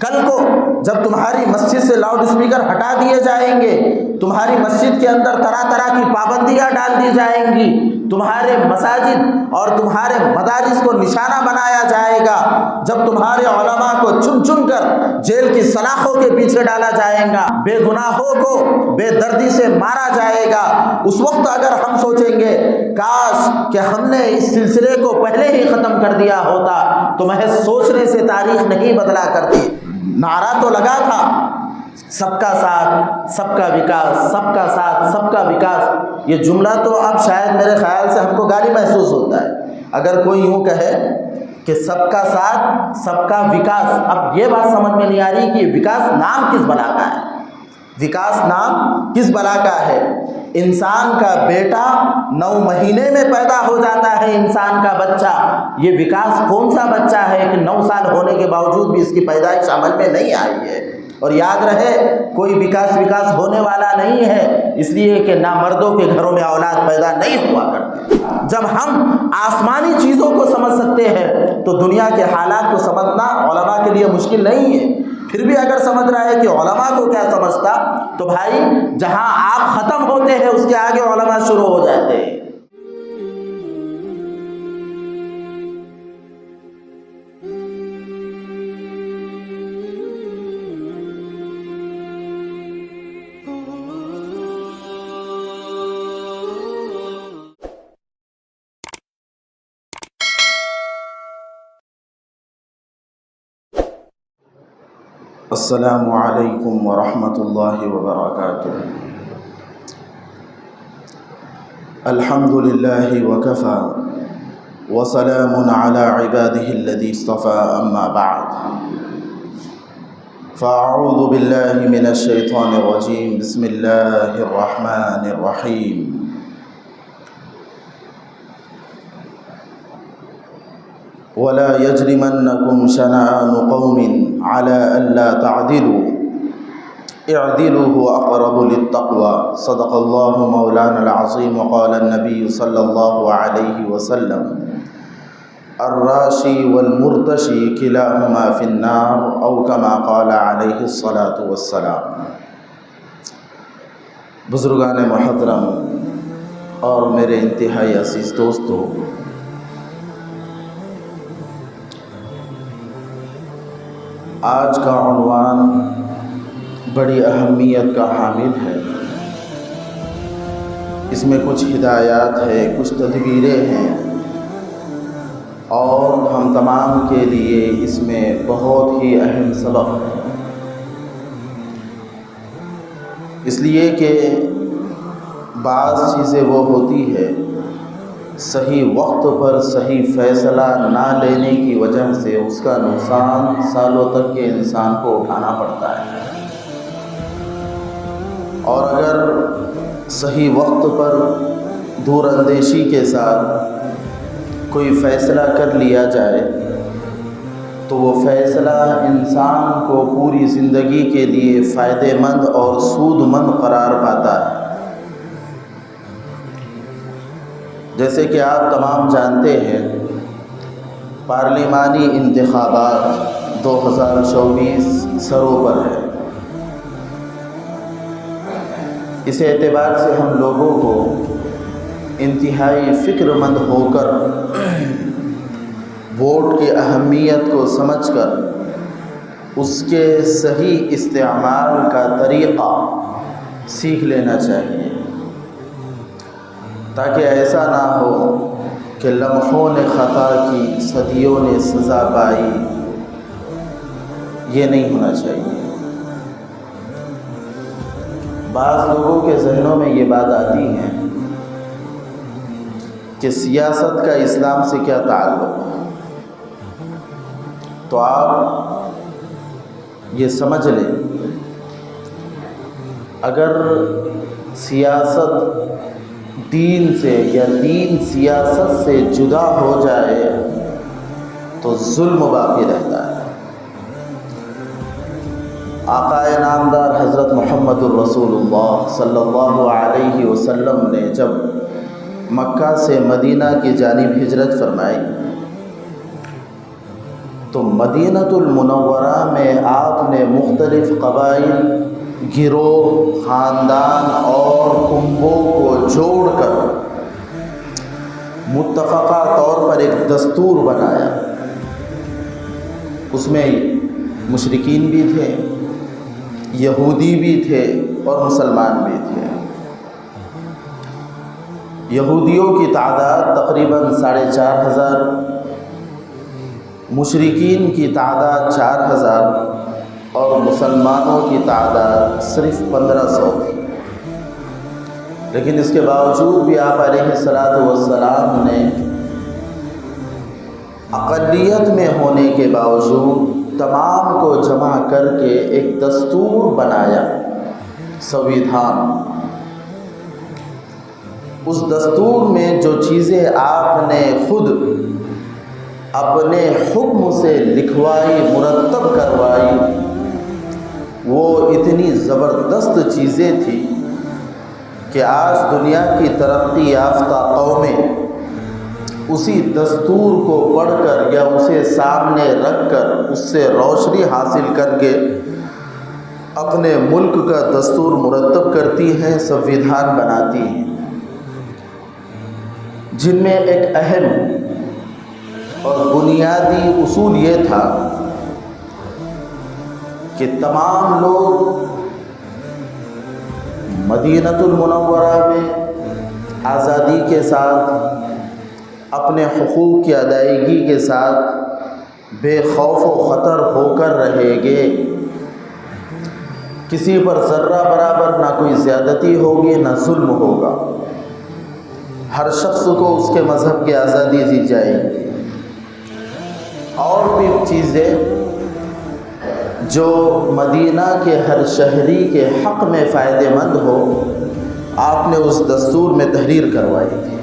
کل کو جب تمہاری مسجد سے لاؤڈ اسپیکر ہٹا دیے جائیں گے، تمہاری مسجد کے اندر طرح طرح کی پابندیاں ڈال دی جائیں گی، تمہارے مساجد اور تمہارے مدارس کو نشانہ بنایا جائے گا، جب تمہارے علماء کو چن چن کر جیل کی سلاخوں کے پیچھے ڈالا جائے گا، بے گناہوں کو بے دردی سے مارا جائے گا، اس وقت اگر ہم سوچیں گے کاش کہ ہم نے اس سلسلے کو پہلے ہی ختم کر دیا ہوتا، تو محض سوچنے سے تاریخ نہیں بدلا کرتی۔ نعرہ تو لگا تھا سب کا ساتھ سب کا وکاس، سب کا ساتھ سب کا وکاس، یہ جملہ تو اب شاید میرے خیال سے ہم کو گالی محسوس ہوتا ہے اگر کوئی یوں کہے کہ سب کا ساتھ سب کا وکاس۔ اب یہ بات سمجھ میں نہیں آ رہی کہ وکاس نام کس بلا کا ہے، وکاس نام کس بلا کا ہے؟ انسان کا بیٹا 9 مہینے میں پیدا ہو جاتا ہے، انسان کا بچہ، یہ وکاس کون سا بچہ ہے کہ 9 سال ہونے کے باوجود بھی اس کی پیدائش عمل میں نہیں آئی ہے؟ اور یاد رہے کوئی وکاس ہونے والا نہیں ہے، اس لیے کہ نامردوں کے گھروں میں اولاد پیدا نہیں ہوا کرتی۔ جب ہم آسمانی چیزوں کو سمجھ سکتے ہیں تو دنیا کے حالات کو سمجھنا علماء کے لیے مشکل نہیں ہے۔ پھر بھی اگر سمجھ رہا ہے کہ علماء کو کیا سمجھتا، تو بھائی جہاں آپ ختم ہوتے ہیں اس کے آگے علماء شروع ہو جاتے ہیں۔ السلام علیکم ورحمۃ اللہ وبرکاتہ۔ الحمد للہ وکفی وسلام علی عبادہ الذی اصطفی، اما بعد فاعوذ باللہ من الشیطان الرجیم، بسم اللہ الرحمن الرحیم۔ ولا يجرمنكم شنآن قوم على ألا تعدلوا اعدلوا هو أقرب للتقوى، صدق الله مولانا العظيم۔ وقال النبي صلى الله عليه وسلم الراشي والمرتشي كلاهما في النار، أو كما قال عليه الصلاة والسلام۔ بزرگان محترم اور میرے انتہائی عزیز دوستو، آج کا عنوان بڑی اہمیت کا حامل ہے۔ اس میں کچھ ہدایات ہے، کچھ تدبیریں ہیں، اور ہم تمام کے لیے اس میں بہت ہی اہم سبق ہے، اس لیے کہ بعض چیزیں وہ ہوتی ہے صحیح وقت پر صحیح فیصلہ نہ لینے کی وجہ سے اس کا نقصان سالوں تک کے انسان کو اٹھانا پڑتا ہے، اور اگر صحیح وقت پر دور اندیشی کے ساتھ کوئی فیصلہ کر لیا جائے تو وہ فیصلہ انسان کو پوری زندگی کے لیے فائدہ مند اور سود مند قرار پاتا ہے۔ جیسے کہ آپ تمام جانتے ہیں، پارلیمانی انتخابات 2024 سروں پر ہے۔ اس اعتبار سے ہم لوگوں کو انتہائی فکر مند ہو کر ووٹ کی اہمیت کو سمجھ کر اس کے صحیح استعمال کا طریقہ سیکھ لینا چاہیے، تاکہ ایسا نہ ہو کہ لمحوں نے خطا کی صدیوں نے سزا پائی۔ یہ نہیں ہونا چاہیے۔ بعض لوگوں کے ذہنوں میں یہ بات آتی ہے کہ سیاست کا اسلام سے کیا تعلق ہے، تو آپ یہ سمجھ لیں، اگر سیاست دین سے یا دین سیاست سے جدا ہو جائے تو ظلم باقی رہتا ہے۔ آقا نامدار حضرت محمد الرسول اللہ صلی اللہ علیہ وسلم نے جب مکہ سے مدینہ کی جانب ہجرت فرمائی تو مدینۃ المنورہ میں آپ نے مختلف قبائل، گروہ، خاندان اور کنبوں کو جوڑ کر متفقہ طور پر ایک دستور بنایا۔ اس میں مشرکین بھی تھے، یہودی بھی تھے اور مسلمان بھی تھے۔ یہودیوں کی تعداد تقریباً 4500، مشرکین کی تعداد 4000 اور مسلمانوں کی تعداد صرف 1500 تھی۔ لیکن اس کے باوجود بھی آپ علیہ الصلاۃ والسلام نے اقلیت میں ہونے کے باوجود تمام کو جمع کر کے ایک دستور بنایا، سویدھان۔ اس دستور میں جو چیزیں آپ نے خود اپنے حکم سے لکھوائی، مرتب کروائی، وہ اتنی زبردست چیزیں تھیں کہ آج دنیا کی ترقی یافتہ قومیں اسی دستور کو پڑھ کر یا اسے سامنے رکھ کر اس سے روشنی حاصل کر کے اپنے ملک کا دستور مرتب کرتی ہیں، سویدھان بناتی ہیں، جن میں ایک اہم اور بنیادی اصول یہ تھا کہ تمام لوگ مدینۃ المنورہ میں آزادی کے ساتھ، اپنے حقوق کی ادائیگی کے ساتھ بے خوف و خطر ہو کر رہیں گے۔ کسی پر ذرہ برابر نہ کوئی زیادتی ہوگی، نہ ظلم ہوگا۔ ہر شخص کو اس کے مذہب کی آزادی دی جائے گی۔ اور بھی چیزیں جو مدینہ کے ہر شہری کے حق میں فائدہ مند ہو، آپ نے اس دستور میں تحریر کروائی تھی،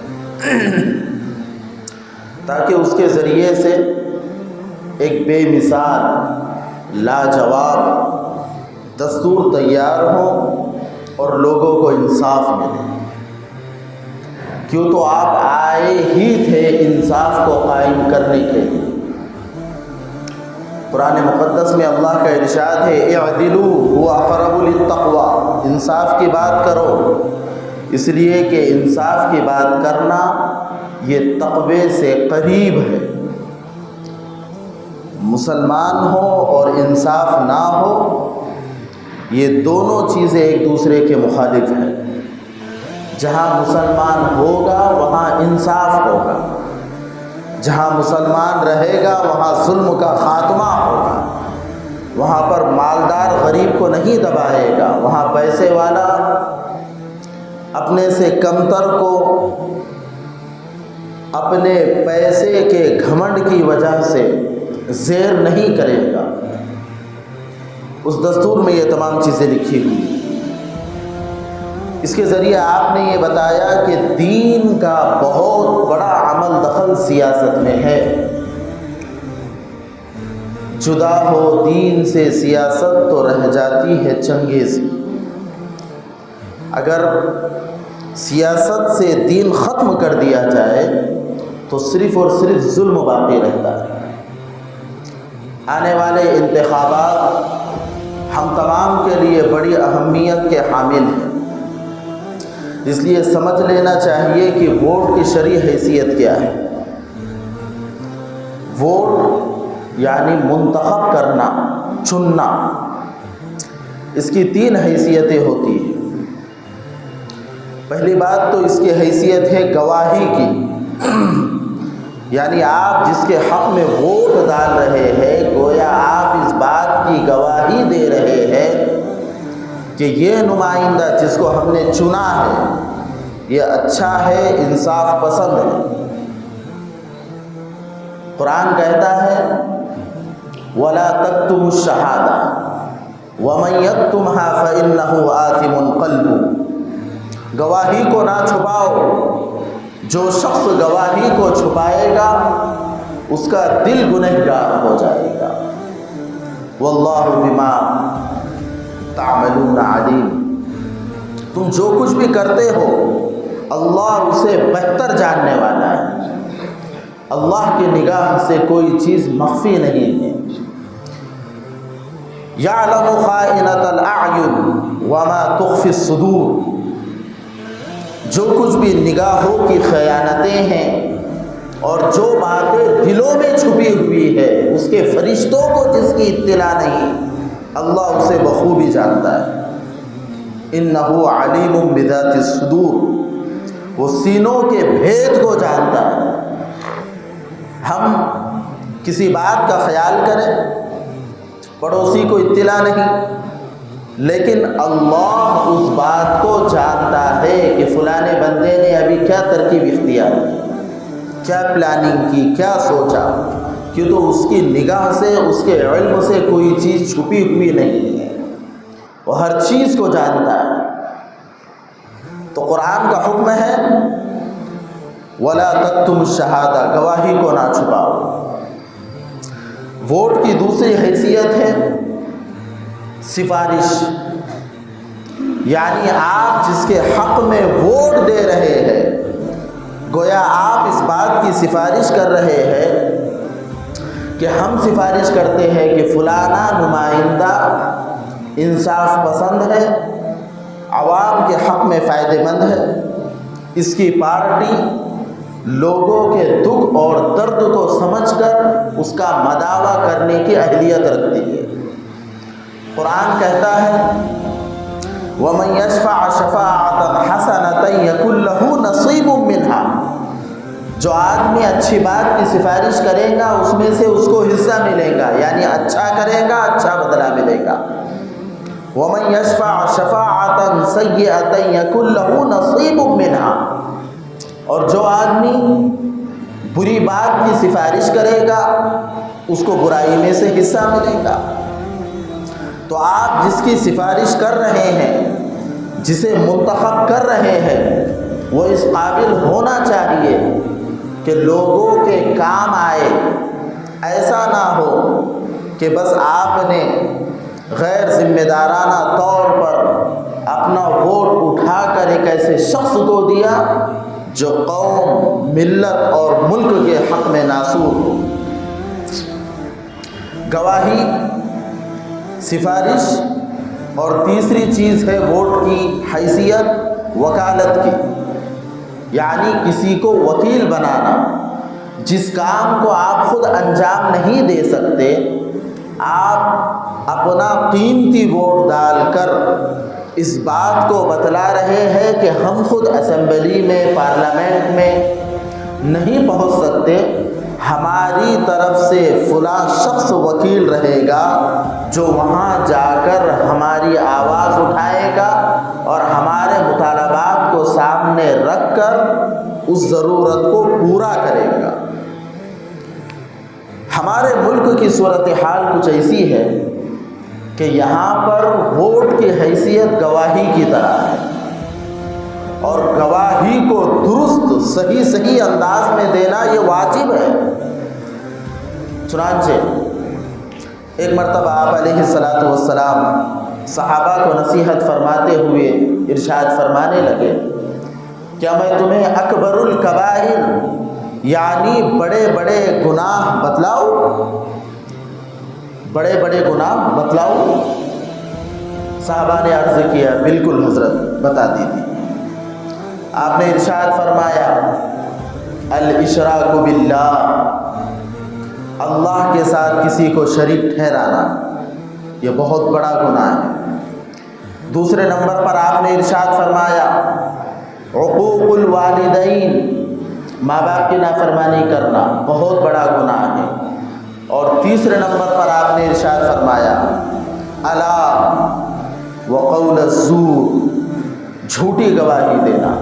تاکہ اس کے ذریعے سے ایک بے مثال، لاجواب دستور تیار ہو اور لوگوں کو انصاف ملے۔ کیوں تو آپ آئے ہی تھے انصاف کو قائم کرنے کے لیے۔ قرآن مقدس میں اللہ کا ارشاد ہے، اعدلوا هو اقرب للتقوی، انصاف کی بات کرو، اس لیے کہ انصاف کی بات کرنا یہ تقوی سے قریب ہے۔ مسلمان ہو اور انصاف نہ ہو، یہ دونوں چیزیں ایک دوسرے کے مخالف ہیں۔ جہاں مسلمان ہوگا وہاں انصاف ہوگا، جہاں مسلمان رہے گا وہاں ظلم کا خاتمہ ہوگا، وہاں پر مالدار غریب کو نہیں دبائے گا، وہاں پیسے والا اپنے سے کمتر کو اپنے پیسے کے گھمنڈ کی وجہ سے زیر نہیں کرے گا۔ اس دستور میں یہ تمام چیزیں لکھی ہوئی۔ اس کے ذریعے آپ نے یہ بتایا کہ دین کا بہت بڑا عمل دخل سیاست میں ہے۔ جدا ہو دین سے سیاست تو رہ جاتی ہے چنگیز۔ اگر سیاست سے دین ختم کر دیا جائے تو صرف اور صرف ظلم باقی رہتا ہے۔ آنے والے انتخابات ہم تمام کے لیے بڑی اہمیت کے حامل ہیں، اس لیے سمجھ لینا چاہیے کہ ووٹ کی شرعی حیثیت کیا ہے۔ ووٹ یعنی منتخب کرنا، چننا، اس کی 3 حیثیتیں ہوتی ہیں۔ پہلی بات تو اس کی حیثیت ہے گواہی کی، یعنی آپ جس کے حق میں ووٹ ڈال رہے ہیں، گویا آپ اس بات کی گواہی دے رہے ہیں کہ یہ نمائندہ جس کو ہم نے چنا ہے یہ اچھا ہے، انصاف پسند ہے۔ قرآن کہتا ہے وَلَا تَكْتُمُوا الشَّهَادَةَ وَمَن يَكْتُمْهَا فَإِنَّهُ آثِمٌ قَلْبُهُ، گواہی کو نہ چھپاؤ، جو شخص گواہی کو چھپائے گا اس کا دل گنہگار ہو جائے گا۔ وَاللَّهُ بِمَا تَعْمَلُونَ عَلِيمٌ، تم جو کچھ بھی کرتے ہو اللہ اسے بہتر جاننے والا ہے۔ اللہ کی نگاہ سے کوئی چیز مخفی نہیں ہے۔ یعلم خائنۃ الاعین وما تخفی الصدور، جو کچھ بھی نگاہوں کی خیانتیں ہیں اور جو باتیں دلوں میں چھپی ہوئی ہے، اس کے فرشتوں کو جس کی اطلاع نہیں، اللہ اسے بخوبی جانتا ہے۔ انہ علیم بذات الصدور، وہ سینوں کے بھید کو جانتا ہے۔ ہم کسی بات کا خیال کریں، پڑوسی کو اطلاع نہیں، لیکن اللہ اس بات کو جانتا ہے کہ فلانے بندے نے ابھی کیا ترکیب اختیار کی، کیا پلاننگ کی، کیا سوچا، کہ تو اس کی نگاہ سے، اس کے علم سے کوئی چیز چھپی ہوئی نہیں ہے، وہ ہر چیز کو جانتا ہے۔ تو قرآن کا حکم ہے وَلَا تَكْتُمُوا الشَّهَادَةَ، گواہی کو نہ چھپاؤ۔ ووٹ کی دوسری حیثیت ہے سفارش، یعنی آپ جس کے حق میں ووٹ دے رہے ہیں، گویا آپ اس بات کی سفارش کر رہے ہیں کہ ہم سفارش کرتے ہیں کہ فلانا نمائندہ انصاف پسند ہے، عوام کے حق میں فائدہ مند ہے، اس کی پارٹی لوگوں کے دکھ اور درد کو سمجھ کر اس کا مداوع کرنے کی اہلیت رکھتی ہے۔ قرآن کہتا ہے وَمَن يَشْفَعْ شَفَاعَةً حَسَنَةً يَكُن لَّهُ نَصِيبٌ مِّنْهَا، جو آدمی اچھی بات کی سفارش کرے گا اس میں سے اس کو حصہ ملے گا، یعنی اچھا کرے گا اچھا بدلہ ملے گا۔ وَمَن يَشْفَعْ شَفَاعَةً سَيِّئَةً يَكُن لَّهُ نَصِيبٌ مِّنْهَا، اور جو آدمی بری بات کی سفارش کرے گا اس کو برائی میں سے حصہ ملے گا۔ تو آپ جس کی سفارش کر رہے ہیں، جسے منتخب کر رہے ہیں، وہ اس قابل ہونا چاہیے کہ لوگوں کے کام آئے، ایسا نہ ہو کہ بس آپ نے غیر ذمہ دارانہ طور پر اپنا ووٹ اٹھا کر ایک ایسے شخص کو دیا جو قوم، ملت اور ملک کے حق میں ناصور ہو۔ گواہی، سفارش، اور تیسری چیز ہے ووٹ کی حیثیت وکالت کی، یعنی کسی کو وکیل بنانا۔ جس کام کو آپ خود انجام نہیں دے سکتے، آپ اپنا قیمتی ووٹ ڈال کر اس بات کو بتلا رہے ہیں کہ ہم خود اسمبلی میں، پارلیمنٹ میں نہیں پہنچ سکتے، ہماری طرف سے فلاں شخص وکیل رہے گا جو وہاں جا کر ہماری آواز اٹھائے گا اور ہمارے مطالبات کو سامنے رکھ کر اس ضرورت کو پورا کرے گا۔ ہمارے ملک کی صورتحال کچھ ایسی ہے کہ یہاں پر ووٹ کی حیثیت گواہی کی طرح ہے، اور گواہی کو درست صحیح انداز میں دینا یہ واجب ہے۔ چنانچہ ایک مرتبہ آپ علیہ السلام صحابہ کو نصیحت فرماتے ہوئے ارشاد فرمانے لگے، کیا میں تمہیں اکبر الکبائر یعنی بڑے بڑے گناہ بتلاؤں؟ بڑے بڑے گناہ بتلاؤں؟ صحابہ نے عرض کیا بالکل حضرت، بتا دیجیے۔ آپ نے ارشاد فرمایا الاشراک باللہ، اللہ کے ساتھ کسی کو شریک ٹھہرانا، یہ بہت بڑا گناہ ہے۔ دوسرے نمبر پر آپ نے ارشاد فرمایا عقوق الوالدین، ماں باپ کی نافرمانی کرنا بہت بڑا گناہ ہے۔ اور تیسرے نمبر پر آپ نے ارشاد فرمایا الا وقول الزور، جھوٹی گواہی دینا۔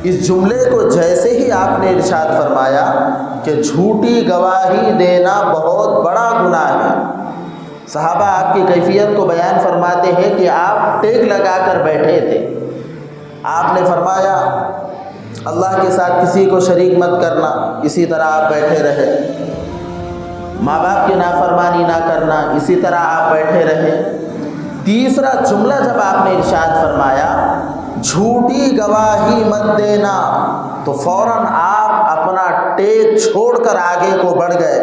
اس جملے کو جیسے ہی آپ نے ارشاد فرمایا کہ جھوٹی گواہی دینا بہت بڑا گناہ ہے، صحابہ آپ کی کیفیت کو بیان فرماتے ہیں کہ آپ ٹیک لگا کر بیٹھے تھے۔ آپ نے فرمایا اللہ کے ساتھ کسی کو شریک مت کرنا، اسی طرح آپ بیٹھے رہے۔ ماں باپ کی نافرمانی نہ کرنا، اسی طرح آپ بیٹھے رہے۔ تیسرا جملہ جب آپ نے ارشاد فرمایا جھوٹی گواہی مت دینا، تو فوراً آپ اپنا ٹیک چھوڑ کر آگے کو بڑھ گئے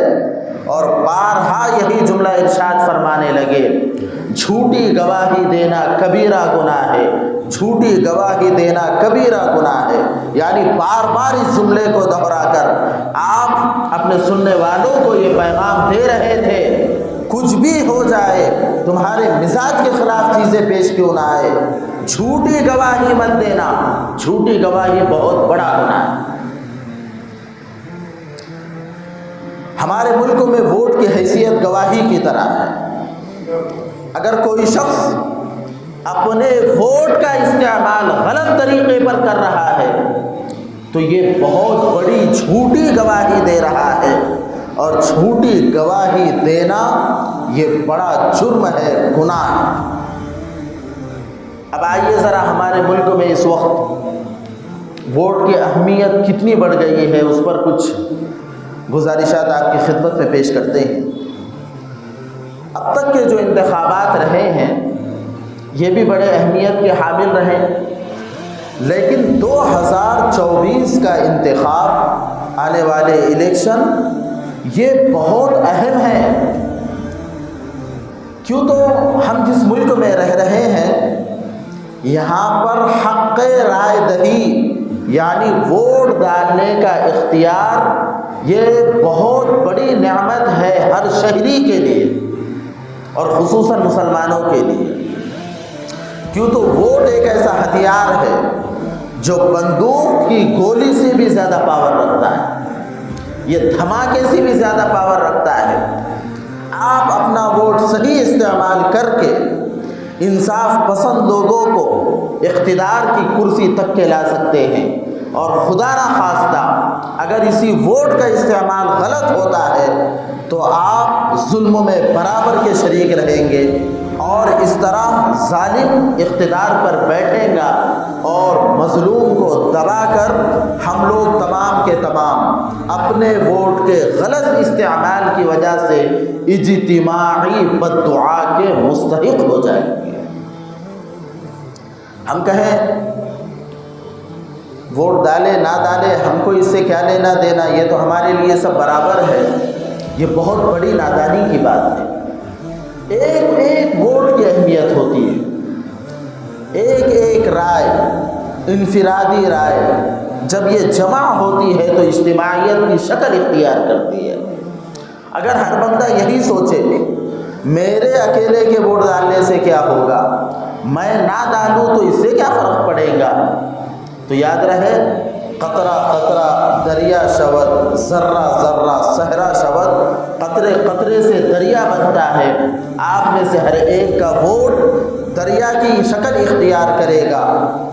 اور بارہا یہی جملہ ارشاد فرمانے لگے، جھوٹی گواہی دینا کبیرہ گناہ ہے، جھوٹی گواہی دینا کبیرہ گناہ ہے۔ یعنی بار بار اس جملے کو دہرا کر آپ اپنے سننے والوں کو یہ پیغام دے رہے تھے، کچھ بھی ہو جائے، تمہارے مزاج کے خلاف چیزیں پیش کیوں نہ آئے، جھوٹی گواہی مت دینا، جھوٹی گواہی بہت بڑا گناہ ہے۔ ہمارے ملک میں ووٹ کی حیثیت گواہی کی طرح ہے۔ اگر کوئی شخص اپنے ووٹ کا استعمال غلط طریقے پر کر رہا ہے تو یہ بہت بڑی جھوٹی گواہی دے رہا ہے، اور جھوٹی گواہی دینا یہ بڑا جرم ہے، گناہ ہے۔ اب آئیے ذرا ہمارے ملک میں اس وقت ووٹ کی اہمیت کتنی بڑھ گئی ہے، اس پر کچھ گزارشات آپ کی خدمت میں پیش کرتے ہیں۔ اب تک کے جو انتخابات رہے ہیں یہ بھی بڑے اہمیت کے حامل رہے، لیکن 2024 کا انتخاب، آنے والے الیکشن، یہ بہت اہم ہے۔ کیوں تو ہم جس ملک میں رہ رہے ہیں یہاں پر حق رائے دہی یعنی ووٹ ڈالنے کا اختیار یہ بہت بڑی نعمت ہے ہر شہری کے لیے، اور خصوصاً مسلمانوں کے لیے۔ کیوں تو ووٹ ایک ایسا ہتھیار ہے جو بندوق کی گولی سے بھی زیادہ پاور رکھتا ہے، یہ دھماکے سے بھی زیادہ پاور رکھتا ہے۔ آپ اپنا ووٹ صحیح استعمال کر کے انصاف پسند لوگوں کو اقتدار کی کرسی تک کے لا سکتے ہیں، اور خدا نہ خواستہ اگر اسی ووٹ کا استعمال غلط ہوتا ہے تو آپ ظلم میں برابر کے شریک رہیں گے، اور اس طرح ظالم اقتدار پر بیٹھے گا اور مظلوم کو دبا کر ہم لوگ تمام کے تمام اپنے ووٹ کے غلط استعمال کی وجہ سے اجتماعی بددعا کے مستحق ہو جائیں گے۔ ہم کہیں ووٹ ڈالے نہ ڈالے، ہم کو اس سے کیا لینا دینا، یہ تو ہمارے لیے سب برابر ہے، یہ بہت بڑی نادانی کی بات ہے۔ ایک ایک ووٹ کی اہمیت ہوتی ہے، ایک ایک رائے، انفرادی رائے جب یہ جمع ہوتی ہے تو اجتماعیت کی شکل اختیار کرتی ہے۔ اگر ہر بندہ یہی سوچے میرے اکیلے کے ووٹ ڈالنے سے کیا ہوگا، میں نہ ڈالوں تو اس سے کیا فرق پڑے گا، تو یاد رہے قطرہ قطرہ دریا شود، ذرہ ذرہ صحرا شود، قطرے قطرے سے دریا بنتا ہے۔ آپ میں سے ہر ایک کا ووٹ دریا کی شکل اختیار کرے گا،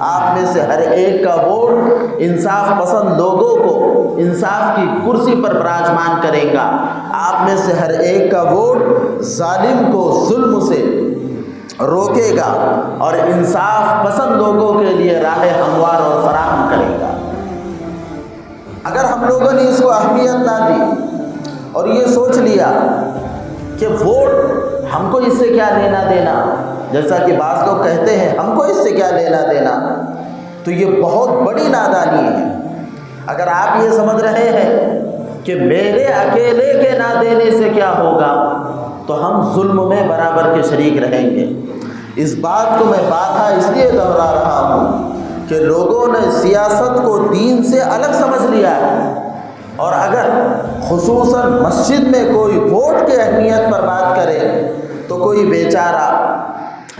آپ میں سے ہر ایک کا ووٹ انصاف پسند لوگوں کو انصاف کی کرسی پر براجمان کرے گا، آپ میں سے ہر ایک کا ووٹ ظالم کو ظلم سے روکے گا اور انصاف پسند لوگوں کے لیے راہ ہموار اور فراہم کرے گا۔ اگر ہم لوگوں نے اس کو اہمیت نہ دی اور یہ سوچ لیا کہ ووٹ ہم کو اس سے کیا لینا دینا، جیسا کہ بعض لوگ کہتے ہیں ہم کو اس سے کیا لینا دینا، تو یہ بہت بڑی نادانی ہے۔ اگر آپ یہ سمجھ رہے ہیں کہ میرے اکیلے کے نہ دینے سے کیا ہوگا تو ہم ظلم میں برابر کے شریک رہیں گے۔ اس بات کو میں بارہا اس لیے دہرا رہا ہوں کہ لوگوں نے سیاست کو دین سے الگ سمجھ لیا ہے، اور اگر خصوصاً مسجد میں کوئی ووٹ کی اہمیت پر بات کرے تو کوئی بیچارہ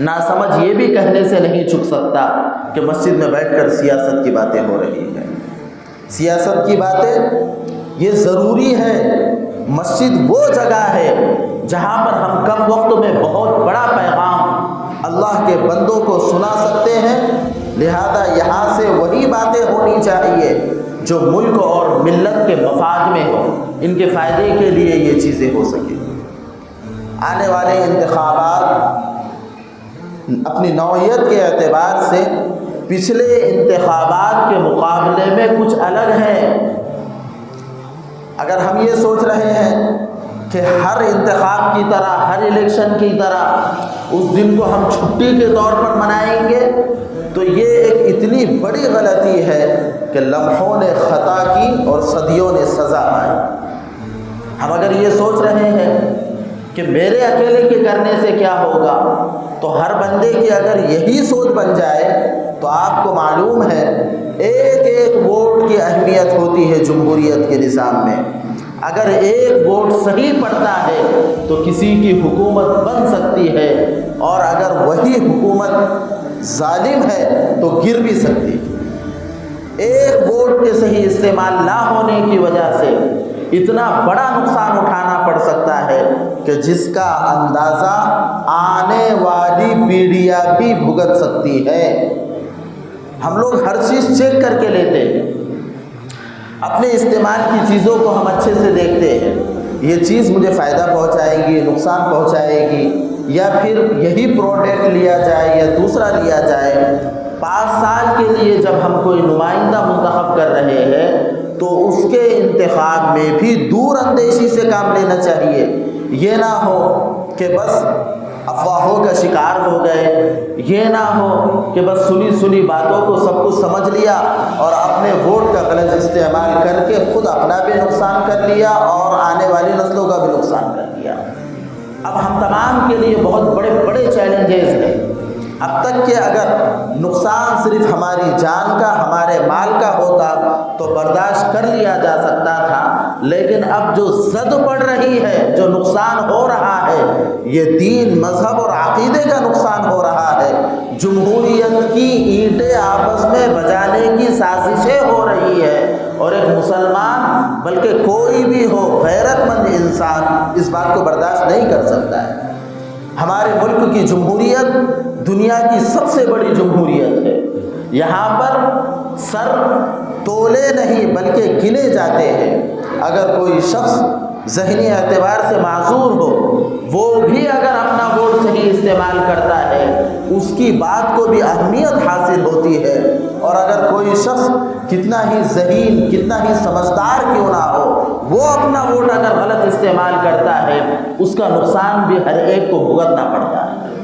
ناسمجھ یہ بھی کہنے سے نہیں چھک سکتا کہ مسجد میں بیٹھ کر سیاست کی باتیں ہو رہی ہیں۔ سیاست کی باتیں یہ ضروری ہے، مسجد وہ جگہ ہے جہاں پر ہم کم وقت میں بہت بڑا پیغام اللہ کے بندوں کو سنا سکتے ہیں، لہذا یہاں سے وہی باتیں ہونی چاہیے جو ملک اور ملت کے مفاد میں ہو، ان کے فائدے کے لیے یہ چیزیں ہو سکیں۔ آنے والے انتخابات اپنی نوعیت کے اعتبار سے پچھلے انتخابات کے مقابلے میں کچھ الگ ہیں۔ اگر ہم یہ سوچ رہے ہیں کہ ہر انتخاب کی طرح، ہر الیکشن کی طرح اس دن کو ہم چھٹی کے طور پر منائیں گے تو یہ ایک اتنی بڑی غلطی ہے کہ لمحوں نے خطا کی اور صدیوں نے سزا پائی۔ ہم اگر یہ سوچ رہے ہیں کہ میرے اکیلے کے کرنے سے کیا ہوگا، تو ہر بندے کی اگر یہی سوچ بن جائے تو آپ کو معلوم ہے ایک ایک ووٹ کی اہمیت ہوتی ہے جمہوریت کے نظام میں۔ اگر ایک ووٹ صحیح پڑتا ہے تو کسی کی حکومت بن سکتی ہے، اور اگر وہی حکومت ظالم ہے تو گر بھی سکتی ہے۔ ایک ووٹ کے صحیح استعمال نہ ہونے کی وجہ سے اتنا بڑا نقصان اٹھانا پڑ سکتا ہے کہ جس کا اندازہ آنے والی پیڑھیاں بھی بھگت سکتی ہے۔ ہم لوگ ہر چیز چیک کر کے لیتے ہیں، اپنے استعمال کی چیزوں کو ہم اچھے سے دیکھتے ہیں، یہ چیز مجھے فائدہ پہنچائے گی، نقصان پہنچائے گی، یا پھر یہی پروڈکٹ لیا جائے یا دوسرا لیا جائے۔ 5 سال کے لیے جب ہم کوئی نمائندہ منتخب کر رہے ہیں تو اس کے انتخاب میں بھی دور اندیشی سے کام لینا چاہیے۔ یہ نہ ہو کہ بس افواہوں کا شکار ہو گئے، یہ نہ ہو کہ بس سنی باتوں کو سب کچھ سمجھ لیا اور اپنے ووٹ کا غلط استعمال کر کے خود اپنا بھی نقصان کر لیا اور آنے والی نسلوں کا بھی نقصان کر لیا۔ اب ہم تمام کے لیے بہت بڑے بڑے چیلنجز ہیں۔ اب تک کہ اگر نقصان صرف ہماری جان کا، ہمارے مال کا ہوتا تو برداشت کر لیا جا سکتا تھا، لیکن اب جو زد پڑ رہی ہے، جو نقصان ہو رہا ہے، یہ دین، مذہب اور عقیدے کا نقصان ہو رہا ہے۔ جمہوریت کی اینٹیں آپس میں بجانے کی سازشیں ہو رہی ہے، اور ایک مسلمان بلکہ کوئی بھی ہو غیرت مند انسان اس بات کو برداشت نہیں کر سکتا ہے۔ ہمارے ملک کی جمہوریت دنیا کی سب سے بڑی جمہوریت ہے۔ یہاں پر سر تولے نہیں بلکہ گنے جاتے ہیں۔ اگر کوئی شخص ذہنی اعتبار سے معذور ہو، وہ بھی اگر اپنا ووٹ صحیح استعمال کرتا ہے اس کی بات کو بھی اہمیت حاصل ہوتی ہے، اور اگر کوئی شخص کتنا ہی ذہین، کتنا ہی سمجھدار کیوں نہ ہو، وہ اپنا ووٹ اگر غلط استعمال کرتا ہے اس کا نقصان بھی ہر ایک کو بھگتنا پڑتا ہے۔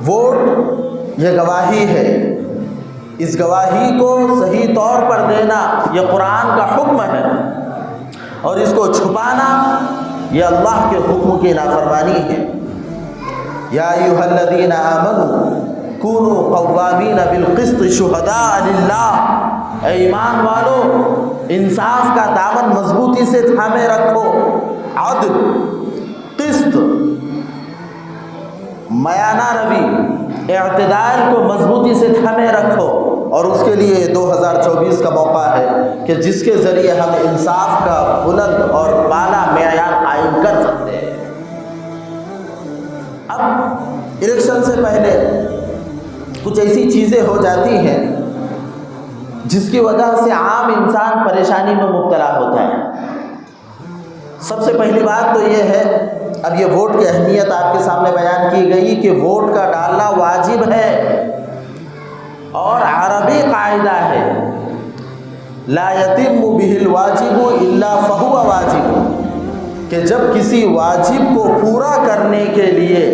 ووٹ یہ گواہی ہے، اس گواہی کو صحیح طور پر دینا یہ قرآن کا حکم ہے، اور اس کو چھپانا یہ اللہ کے حکم کی نافرمانی ہے۔ یا ایھا الذین آمنوا کونوا قوامین بالقسط شہداء للہ، اے ایمان والو انصاف کا دامن مضبوطی سے تھامے رکھو، عدل، قسط، میانہ روی، اعتدال کو مضبوطی سے تھامے رکھو، اور اس کے لیے 2024 کا موقع ہے کہ جس کے ذریعے ہم انصاف کا بلند اور بالا معیار قائم کر سکتے ہیں۔ اب الیکشن سے پہلے کچھ ایسی چیزیں ہو جاتی ہیں جس کی وجہ سے عام انسان پریشانی میں مبتلا ہوتا ہے۔ سب سے پہلی بات تو یہ ہے، اب یہ ووٹ کی اہمیت آپ کے سامنے بیان کی گئی کہ ووٹ کا ڈالنا واجب ہے، اور عربی قاعدہ ہے لا یتم بہ الواجب الا فہو واجب، کہ جب کسی واجب کو پورا کرنے کے لیے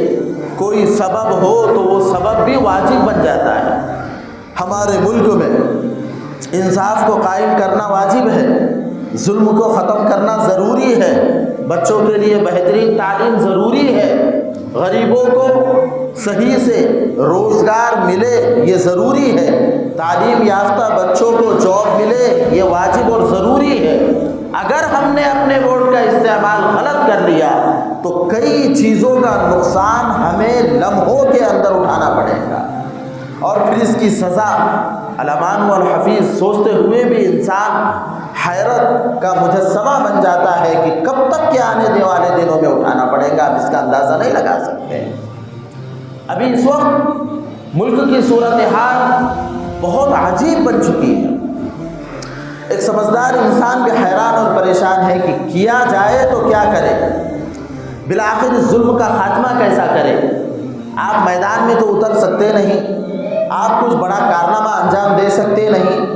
کوئی سبب ہو تو وہ سبب بھی واجب بن جاتا ہے۔ ہمارے ملک میں انصاف کو قائم کرنا واجب ہے، ظلم کو ختم کرنا ضروری ہے، بچوں کے لیے بہترین تعلیم ضروری ہے، غریبوں کو صحیح سے روزگار ملے یہ ضروری ہے، تعلیم یافتہ بچوں کو جاب ملے یہ واجب اور ضروری ہے۔ اگر ہم نے اپنے ووٹ کا استعمال غلط کر لیا تو کئی چیزوں کا نقصان ہمیں لمحوں کے اندر اٹھانا پڑے گا، اور پھر اس کی سزا علمان والحفیظ سوچتے ہوئے بھی انسان حیرت کا مجسمہ بن جاتا ہے کہ کب تک کے آنے والے دنوں میں اٹھانا پڑے گا، اب اس کا اندازہ نہیں لگا سکتے۔ ابھی اس وقت ملک کی صورتحال بہت عجیب بن چکی ہے۔ ایک سمجھدار انسان بھی حیران اور پریشان ہے کہ کیا جائے تو کیا کرے، بالآخر اس ظلم کا خاتمہ کیسا کرے۔ آپ میدان میں تو اتر سکتے نہیں، آپ کچھ بڑا کارنامہ انجام دے سکتے نہیں،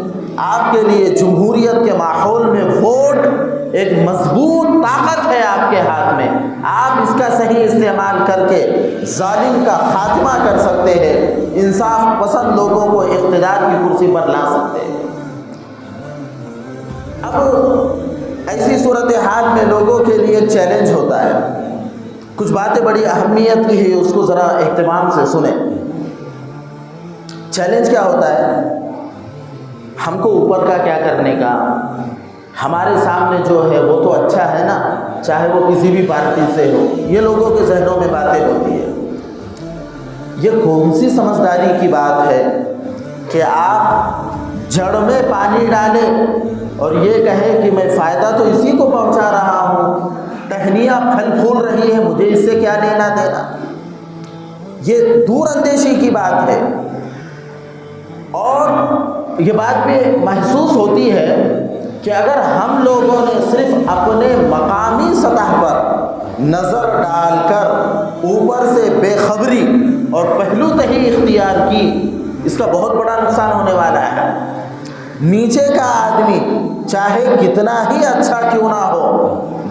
آپ کے لیے جمہوریت کے ماحول میں ووٹ ایک مضبوط طاقت ہے آپ کے ہاتھ میں، آپ اس کا صحیح استعمال کر کے ظالم کا خاتمہ کر سکتے ہیں، انصاف پسند لوگوں کو اقتدار کی کرسی پر لا سکتے ہیں۔ اب ایسی صورتحال میں لوگوں کے لیے ایک چیلنج ہوتا ہے، کچھ باتیں بڑی اہمیت کی ہے، اس کو ذرا اہتمام سے سنیں۔ چیلنج کیا ہوتا ہے؟ ہم کو اوپر کا کیا کرنے کا، ہمارے سامنے جو ہے وہ تو اچھا ہے نا، چاہے وہ کسی بھی پارٹی سے ہو، یہ لوگوں کے ذہنوں میں باتیں ہوتی ہے۔ یہ کون سی سمجھداری کی بات ہے کہ آپ جڑ میں پانی ڈالیں اور یہ کہیں کہ میں فائدہ تو اسی کو پہنچا رہا ہوں، ٹہنیاں پھل پھول رہی ہے، مجھے اس سے کیا لینا دینا۔ یہ دور اندیشی کی بات ہے، اور یہ بات بھی محسوس ہوتی ہے کہ اگر ہم لوگوں نے صرف اپنے مقامی سطح پر نظر ڈال کر اوپر سے بے خبری اور پہلو تہی اختیار کی، اس کا بہت بڑا نقصان ہونے والا ہے۔ نیچے کا آدمی چاہے کتنا ہی اچھا کیوں نہ ہو،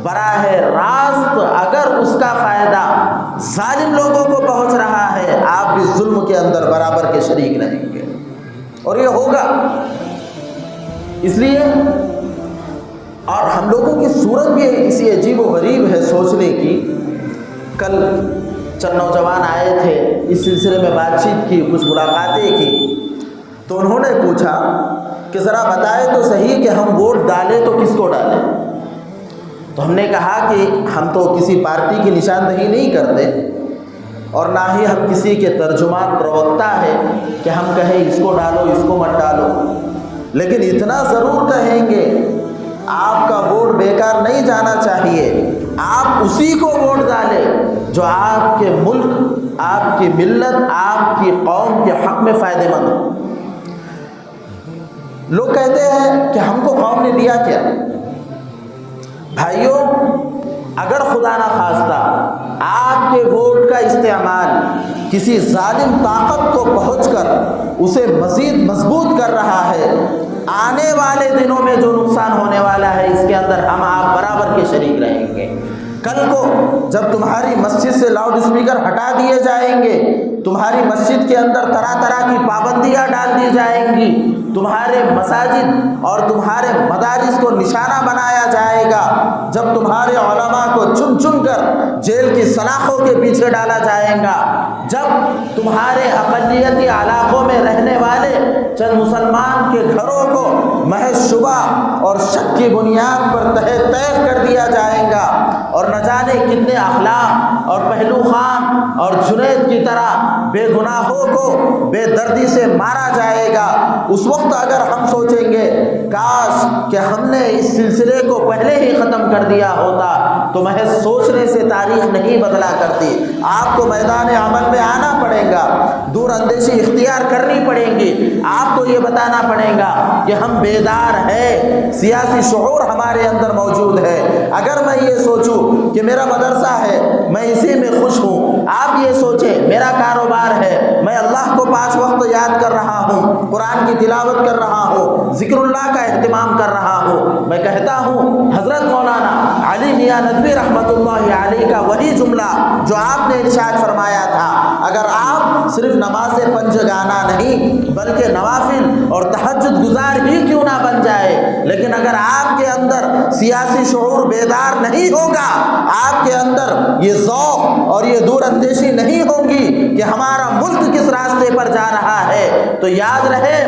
براہ راست اگر اس کا فائدہ ظالم لوگوں کو پہنچ رہا ہے، آپ بھی ظلم کے اندر برابر کے شریک رہیں گے، اور یہ ہوگا۔ اس لیے اور ہم لوگوں کی صورت بھی اسی عجیب و غریب ہے سوچنے کی۔ کل چند نوجوان آئے تھے، اس سلسلے میں بات چیت کی، کچھ ملاقاتیں کی، تو انہوں نے پوچھا کہ ذرا بتائے تو صحیح کہ ہم ووٹ ڈالیں تو کس کو ڈالیں۔ تو ہم نے کہا کہ ہم تو کسی پارٹی کی نشاندہی نہیں کرتے، اور نہ ہی ہم کسی کے ترجمان پروکتا ہے کہ ہم کہیں اس کو ڈالو اس کو مت ڈالو، لیکن اتنا ضرور کہیں گے آپ کا ووٹ بیکار نہیں جانا چاہیے، آپ اسی کو ووٹ ڈالیں جو آپ کے ملک، آپ کی ملت، آپ کی قوم کے حق میں فائدے مند ہو۔ لوگ کہتے ہیں کہ ہم کو قوم نے دیا کیا؟ بھائیوں، اگر خدا نہ خواستہ آپ کے ووٹ کا استعمال کسی ظالم طاقت کو پہنچ کر اسے مزید مضبوط کر رہا ہے، آنے والے دنوں میں جو نقصان ہونے والا ہے اس کے اندر ہم آپ برابر کے شریک رہیں گے۔ کل کو جب تمہاری مسجد سے لاؤڈ اسپیکر ہٹا دیے جائیں گے، تمہاری مسجد کے اندر طرح طرح کی پابندیاں ڈال دی جائیں گی، تمہارے مساجد اور تمہارے مدارس کو نشانہ بنایا جائے گا، جب تمہارے علماء کو چن چن کر جیل کی سلاخوں کے پیچھے ڈالا جائے گا، جب تمہارے اقلیتی علاقوں میں رہنے والے چند مسلمان کے گھروں کو محض شبہ اور شک کی بنیاد پر تہہ تیغ کر دیا جائے گا، اور نہ جانے کتنے اخلاق اور پہلو خان اور جنید کی طرح بے گناہوں کو بے دردی سے مارا جائے گا، اس وقت اگر ہم سوچیں گے کاش کہ ہم نے اس سلسلے کو پہلے ہی ختم کر دیا ہوتا، تو محض سوچنے سے تاریخ نہیں بدلا کرتی۔ آپ کو میدان عمل میں آنا پڑے گا، دور اندیشی اختیار کرنی پڑے گی، آپ کو یہ بتانا پڑے گا کہ ہم بیدار ہیں، سیاسی شعور ہمارے اندر موجود ہے۔ اگر میں یہ سوچوں کہ میرا مدرسہ ہے، میں اسی میں خوش ہوں، آپ یہ سوچیں میرا کاروبار ہے، میں اللہ کو 5 وقت یاد کر رہا ہوں، قرآن کی تلاوت کر رہا ہوں، ذکر اللہ کا اہتمام کر رہا ہوں، میں کہتا ہوں حضرت مولانا علی میاں ندوی رحمۃ اللہ علیہ کا وہی جملہ جو آپ نے ارشاد فرمایا تھا، اگر آپ صرف نماز پنجگانہ نہیں بلکہ نوافل اور تہجد گزار ہی کیوں نہ بن جائے، لیکن اگر آپ کے اندر سیاسی شعور بیدار نہیں ہوگا، آپ کے اندر یہ ذوق اور یہ دور اندیشی نہیں ہوگی کہ ہمارا ملک کس راستے پر جا رہا ہے، تو یاد رہے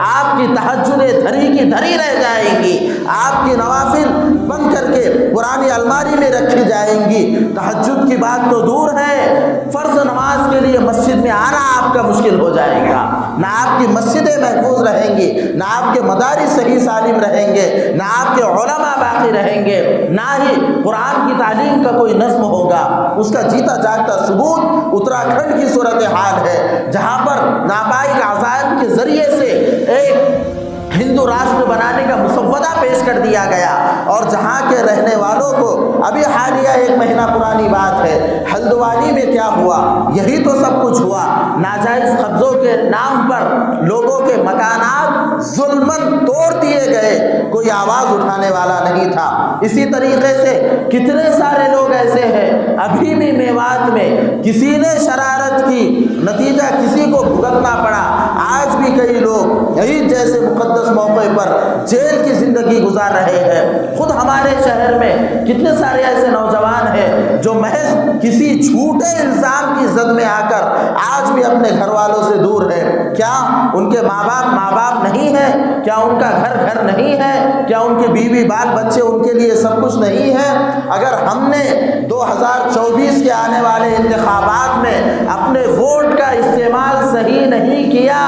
آپ کی تہجدیں دھری کی دھری رہ جائیں گی، آپ کی نوافل بند کر کے پرانی الماری میں رکھی جائیں گی۔ تہجد کی بات تو دور ہے، فرض نماز کے لیے مسجد میں آنا آپ کا مشکل ہو جائے گا، نہ آپ کی مسجدیں محفوظ رہیں گی، نہ آپ کے مدارس صحیح سالم رہیں گے، نہ آپ کے علماء باقی رہیں گے، نہ ہی قرآن کی تعلیم کا کوئی نظم ہوگا۔ اس کا جیتا جاگتا ثبوت اتراکھنڈ کی صورتحال ہے، جہاں پر ناپائق عزائم کے ذریعے سے ایک ہندو راشٹر بنانے کا مسودہ پیش کر دیا گیا، اور اور جہاں کے رہنے والوں کو ابھی حالیہ 1 مہینہ پرانی بات ہے، ہلدوانی میں کیا ہوا، یہی تو سب کچھ ہوا۔ ناجائز قبضوں کے نام پر لوگوں کے مکانات ظلمن توڑ دیے گئے، کوئی آواز اٹھانے والا نہیں تھا۔ اسی طریقے سے کتنے سارے لوگ ایسے ہیں، ابھی بھی میوات میں کسی نے شرارت کی، نتیجہ کسی کو بھگتنا پڑا۔ آج بھی کئی لوگ عید جیسے مقدس موقع پر جیل کی زندگی گزار رہے ہیں۔ خود ہمارے شہر میں کتنے سارے ایسے نوجوان ہیں جو محض کسی جھوٹے الزام کی زد میں آ کر آج بھی اپنے گھر والوں سے دور ہے۔ کیا ان کے ماں باپ نہیں ہے؟ کیا ان کا گھر نہیں ہے؟ کیا ان کے بیوی بال بچے ان کے لیے سب کچھ نہیں ہے؟ اگر ہم نے 2024 کے آنے والے انتخابات میں اپنے ووٹ کا استعمال صحیح نہیں کیا،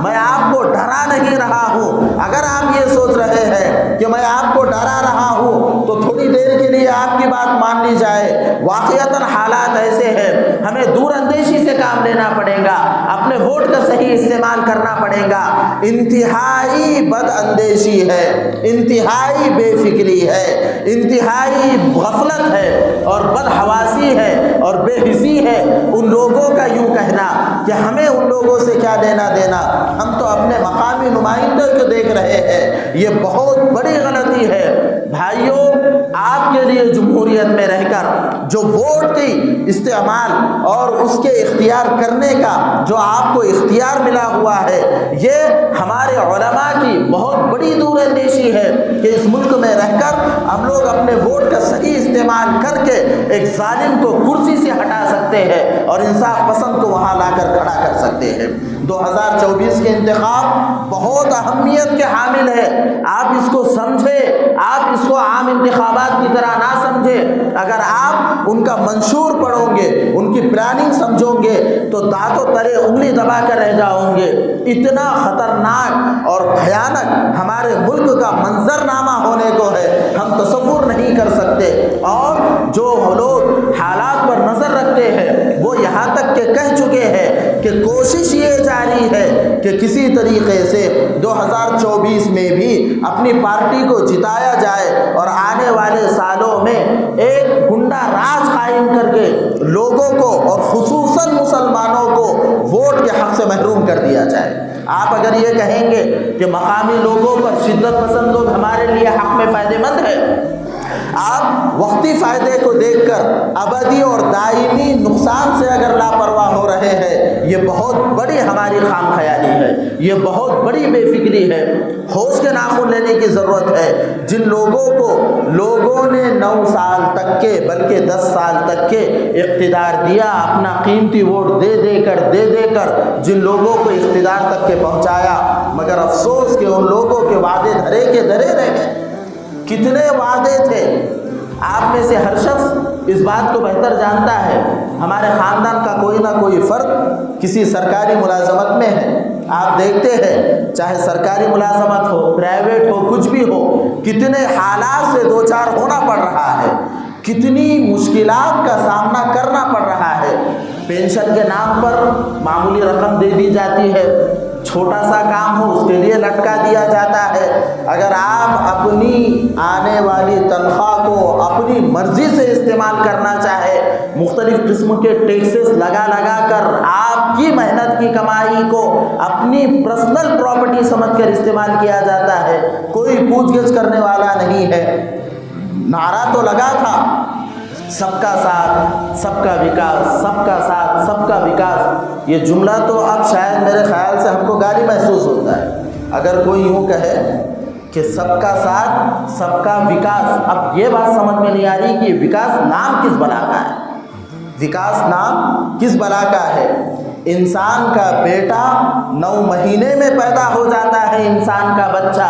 میں آپ کو ڈرا نہیں رہا ہوں۔ اگر آپ یہ سوچ رہے ہیں کہ میں آپ کو ڈرا رہا ہوں تو تھوڑی دیر کے لیے آپ کی بات مان لی جائے، واقعتاً حالات ایسے ہیں، ہمیں دور اندیشی سے کام لینا پڑے گا، اپنے ووٹ کا صحیح استعمال کرنا پڑے گا۔ انتہائی بد اندیشی ہے، انتہائی بے فکری ہے، انتہائی غفلت ہے اور بد حواسی ہے اور بے حسی ہے ان لوگوں کا یوں کہنا کہ ہمیں ان لوگوں سے کیا لینا دینا، ہم تو اپنے مقامی نمائندوں کو دیکھ رہے ہیں۔ یہ بہت بڑی غلطی ہے بھائیوں۔ آپ کے لیے جمہوریت میں رہ کر جو ووٹ کی استعمال اور اس کے اختیار کرنے کا جو آپ کو اختیار ملا ہوا ہے، یہ ہمارے علماء کی بہت بڑی دور اندیشی ہے کہ اس ملک میں رہ کر ہم لوگ اپنے ووٹ کا صحیح استعمال کر کے ایک ظالم کو کرسی سے ہٹا سکتے ہیں اور انصاف پسند کو وہاں لا کر کھڑا کر سکتے ہیں۔ 2024 کے انتخاب بہت اہمیت کے حامل ہے، آپ اس کو سمجھیں، آپ اس کو عام انتخابات کی طرح نہ سمجھیں۔ اگر آپ ان کا منشور پڑھو گے، ان کی پلاننگ سمجھو گے تو دانتوں تلے انگلی دبا کر رہ جاؤ گے۔ اتنا خطرناک اور بھیانک ہمارے ملک کا منظرنامہ ہونے کو ہے، ہم تصور نہیں کر سکتے۔ اور جو لوگ حالات پر نظر رکھتے ہیں وہ یہاں تک کہ کہہ چکے ہیں کہ کوشش یہ جاری ہے کہ کسی طریقے سے 2024 میں بھی اپنی پارٹی کو جتایا جائے اور آنے والے سالوں میں ایک گنڈا راج قائم کر کے لوگوں کو اور خصوصاً مسلمانوں کو ووٹ کے حق سے محروم کر دیا جائے۔ آپ اگر یہ کہیں گے کہ مقامی لوگوں پر شدت پسند لوگ ہمارے لیے حق میں فائدہ مند ہے، آپ وقتی فائدے کو دیکھ کر ابدی اور دائمی نقصان سے اگر لاپرواہ ہو رہے ہیں، یہ بہت بڑی ہماری خام خیالی ہے، یہ بہت بڑی بے فکری ہے۔ ہوش کے ناخن لینے کی ضرورت ہے۔ جن لوگوں نے 9 سال تک کے بلکہ 10 سال تک کے اقتدار دیا، اپنا قیمتی ووٹ دے دے کر جن لوگوں کو اقتدار تک کے پہنچایا، مگر افسوس کہ ان لوگوں کے وعدے دھرے کے دھرے رہ گئے۔ کتنے وعدے تھے، آپ میں سے ہر شخص اس بات کو بہتر جانتا ہے۔ ہمارے خاندان کا کوئی نہ کوئی فرد کسی سرکاری ملازمت میں ہے، آپ دیکھتے ہیں چاہے سرکاری ملازمت ہو، پرائیویٹ ہو، کچھ بھی ہو، کتنے حالات سے دوچار ہونا پڑ رہا ہے، کتنی مشکلات کا سامنا کرنا پڑ رہا ہے۔ پینشن کے نام پر معمولی رقم دے دی جاتی ہے، چھوٹا سا کام ہو اس کے لیے لٹکا دیا جاتا ہے۔ اگر آپ اپنی آنے والی تنخواہ کو اپنی مرضی سے استعمال کرنا چاہے، مختلف قسم کے ٹیکسز لگا کر آپ کی محنت کی کمائی کو اپنی پرسنل پراپرٹی سمجھ کر استعمال کیا جاتا ہے، کوئی پوچھ گچھ کرنے والا نہیں ہے۔ نعرہ تو لگا تھا سب کا ساتھ سب کا وکاس، سب کا ساتھ سب کا وکاس، یہ جملہ تو اب شاید میرے خیال سے ہم کو گالی محسوس ہوتا ہے اگر کوئی یوں کہے کہ سب کا ساتھ سب کا وکاس۔ اب یہ بات سمجھ میں نہیں آ رہی کہ وکاس نام کس بلا کا ہے، وکاس نام کس بلا کا ہے؟ انسان کا بیٹا 9 مہینے میں پیدا ہو جاتا ہے، انسان کا بچہ،